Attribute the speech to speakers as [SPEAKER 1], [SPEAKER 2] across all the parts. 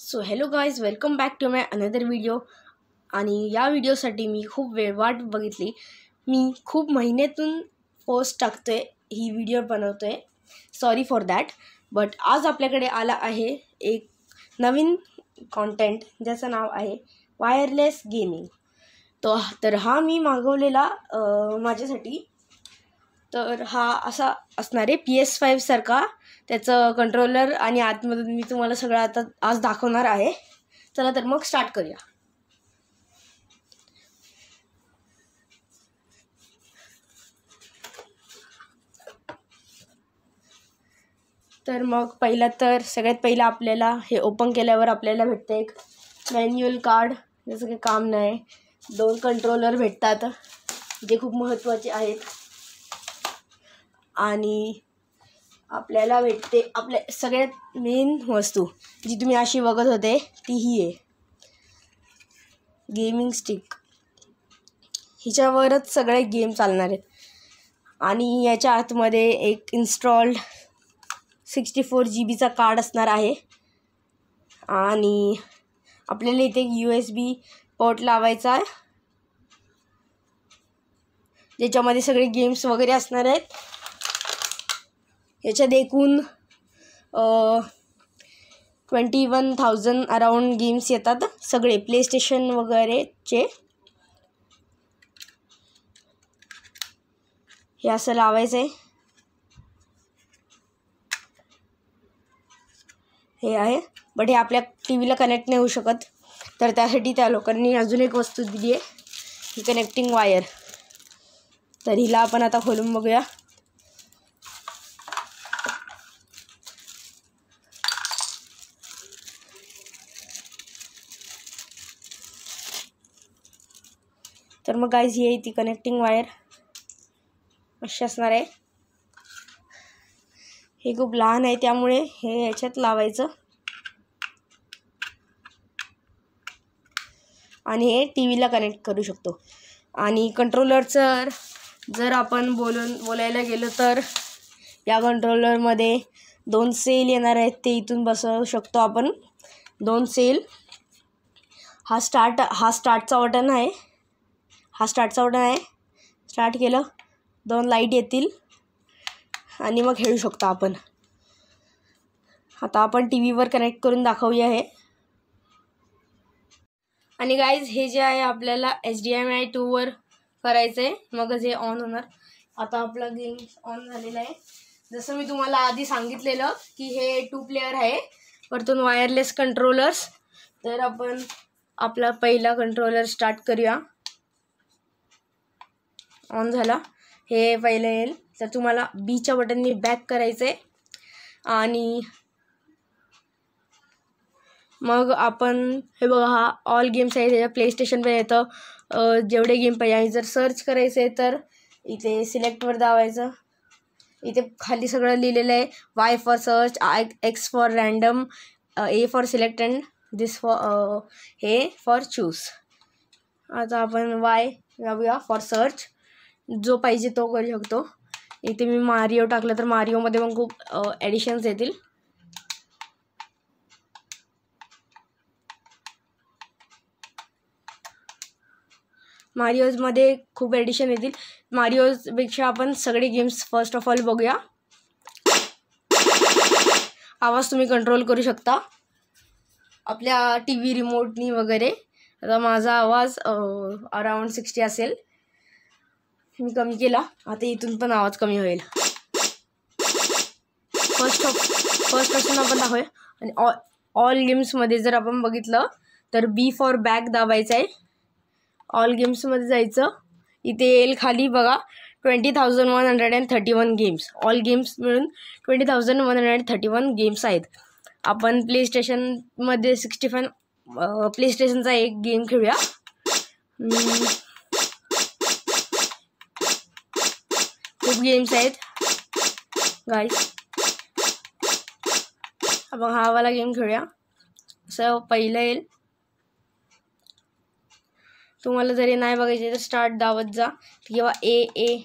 [SPEAKER 1] So hello guys, welcome back to my another video. आणि या व्हिडिओसाठी मी खूप वेळ वाट बघितली. मी खूप महिन्यातून पोस्ट टाकतो आहे, ही व्हिडिओ बनवतो आहे. Sorry for that. बट आज आपल्याकडे आला आहे एक नवीन कॉन्टेंट ज्याचं नाव आहे वायरलेस गेमिंग. तर हा मी मागवलेला माझ्यासाठी. तर हा असा असणार आहे PS5 सारखा त्याचं कंट्रोलर, आणि आतमधून मी तुम्हाला सगळं आता आज दाखवणार आहे. चला तर मग स्टार्ट करूया. तर मग सगळ्यात पहिलं आपल्याला हे ओपन केल्यावर आपल्याला भेटतं एक मॅन्युअल कार्ड, जसं काही काम नाही. 2 कंट्रोलर भेटतात जे खूप महत्त्वाचे आहेत. आणि आपल्याला भेटते आपल्या सगळ्यात मेन वस्तू जी तुम्ही अशी बघत होते ती ही आहे गेमिंग स्टिक. हिच्यावरच सगळे गेम चालणार आहेत. आणि याच्या आतमध्ये एक इन्स्टॉल्ड 64 GB कार्ड असणार आहे. आणि आपल्याला इथे USB पोर्ट लावायचा आहे ज्याच्यामध्ये सगळे गेम्स वगैरे असणार आहेत. याच्यात एकूण 21,000 अराउंड गेम्स येतात, सगळे प्ले स्टेशन वगैरेचे. हे असं लावायचं आहे. हे आहे, बट हे आपल्या TV ला कनेक्ट नाही होऊ शकत. तर त्यासाठी त्या लोकांनी अजून एक वस्तू दिली आहे, ही कनेक्टिंग वायर. तर हिला आपण आता खोलून बघूया. तर मग गाईज ही आहे ती कनेक्टिंग वायर, अशी असणार आहे. हे खूप लहान आहे त्यामुळे हे याच्यात लावायचं आणि हे TV ला कनेक्ट करू शकतो. आणि कंट्रोलरचं जर आपण बोलायला गेलो तर या कंट्रोलरमध्ये 2 सेल येणार आहेत, ते इथून बसवू शकतो आपण. 2 सेल. हा स्टार्टचा बटन आहे. स्टार्ट केलं, 2 लाईट येतील आणि मग खेळू शकतो आपण. आता आपण TVवर कनेक्ट करून दाखवूया हे. आणि गाईज हे जे आहे आपल्याला HDMI 2वर करायचं आहे, मगच हे ऑन होणार. आता आपला गेम ऑन झालेला आहे. जसं मी तुम्हाला आधी सांगितलेलं की हे 2 प्लेयर आहे, वरतून वायरलेस कंट्रोलर्स. तर आपण आपला पहिला कंट्रोलर स्टार्ट करूया. ऑन झाला, हे पहिलं येईल. तर तुम्हाला बीच्या बटनने बॅक करायचं आहे आणि मग आपण हे बघा, हा ऑल गेम्स आहे. त्याच्या प्ले स्टेशनवर येतं जेवढे गेम पाहिजे. आणि जर सर्च करायचं आहे तर इथे सिलेक्टवर दाबायचं. इथे खाली सगळं लिहिलेलं आहे. Y for search, X for random, A for select and this हे फॉर चूज. आता आपण Y दाबूया फॉर सर्च. जो पाहिजे तो करू शकतो. इथे मी मारिओ टाकलं तर मारिओमध्ये पण खूप ॲडिशन्स येतील. मारिओजमध्ये खूप ॲडिशन येतील. मारिओजपेक्षा आपण सगळे गेम्स फर्स्ट ऑफ ऑल बघूया. आवाज तुम्ही कंट्रोल करू शकता आपल्या TV रिमोटनी वगैरे. आता माझा आवाज अराउंड 60 असेल, मी कमी केला. आता इथून पण आवाज कमी होईल. फर्स्ट आपण दाखवूया. आणि ऑल गेम्समध्ये जर आपण बघितलं तर B फॉर बॅक दाबायचं आहे. ऑल गेम्समध्ये जायचं. इथे येईल खाली बघा 20,131 गेम्स. ऑल गेम्स मिळून 20,131 गेम्स आहेत. आपण प्ले स्टेशनमध्ये 65 प्ले स्टेशनचा एक गेम खेळूया. खूप गेम्स आहेत गाईज. आपण हा वाला गेम खेळूया. असं पहिलं येईल. तुम्हाला जरी नाही बघायचे तर स्टार्ट दाबत जा किंवा A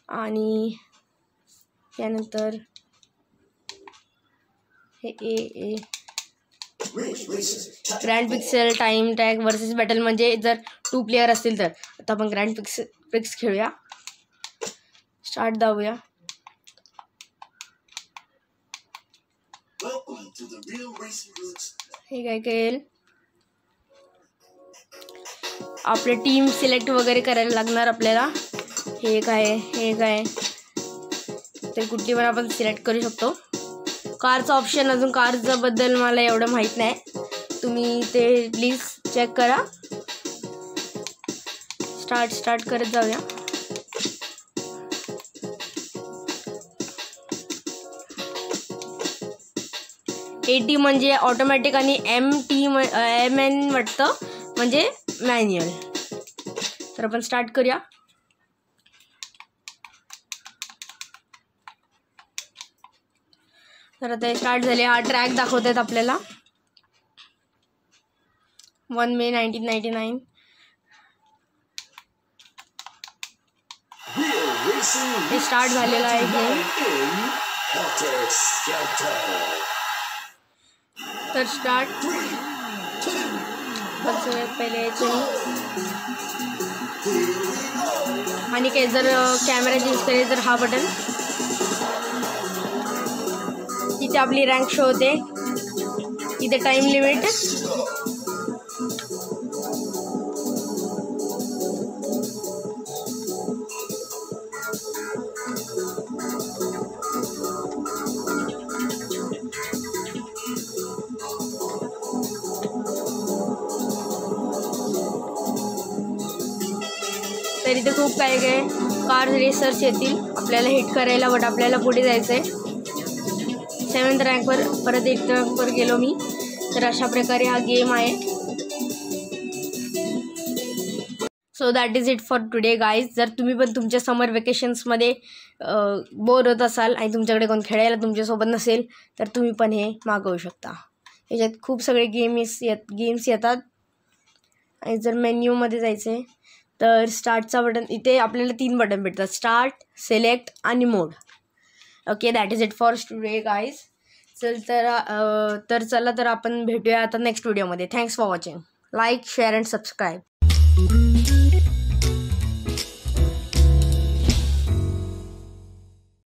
[SPEAKER 1] आणि त्यानंतर हे a grand pixel time tag versus battle, म्हणजे जर 2 प्लेयर असतील तर. आता आपण ग्रँड पिक्स खेळूया. स्टार्ट दाबूया. हे काय येईल, आपले टीम सिलेक्ट वगैरे करायला लागणार आपल्याला. हे काय तर कुठली पण आपण सिलेक्ट करू शकतो. कारचं ऑप्शन, अजून कारच्याबद्दल मला एवढं माहीत नाही, तुम्ही ते प्लीज चेक करा. स्टार्ट करत जाऊया. AT म्हणजे ऑटोमॅटिक आणि MN वाटतं म्हणजे मॅन्युअल. तर आपण स्टार्ट करूया. तर आता स्टार्ट झाले. हा ट्रॅक दाखवतात आपल्याला. 1 मे 1999. हे स्टार्ट झालेलं आहे गेम. तर स्टार्ट पहिले आणि काही जर कॅमेरा चेंज केले तर हा बटन, इथे आपली रँक शो होते. इथे टाइम लिमिट. तर इथे खूप काय कार रेसर्स येतील आपल्याला हिट करायला, बट आपल्याला पुढे जायचं आहे. 7th रँकवर, परत 8th रँकवर गेलो मी. तर अशा प्रकारे हा गेम आहे. So that is it for today guys. जर तुम्ही पण तुमच्या समर वेकेशन्समध्ये बोर होत असाल आणि तुमच्याकडे कोण खेळायला तुमच्यासोबत नसेल तर तुम्ही पण हे मागवू शकता. याच्यात खूप सगळे गेम्स येतात. आणि जर मेन्यूमध्ये जायचं आहे तर स्टार्टचा बटन, इथे आपल्याला 3 बटन भेटतात, स्टार्ट, सिलेक्ट आणि mode. Okay, that is it for today guys. चला तर आपण भेटूया आता नेक्स्ट व्हिडिओमध्ये. Thanks for watching. Like, share and subscribe.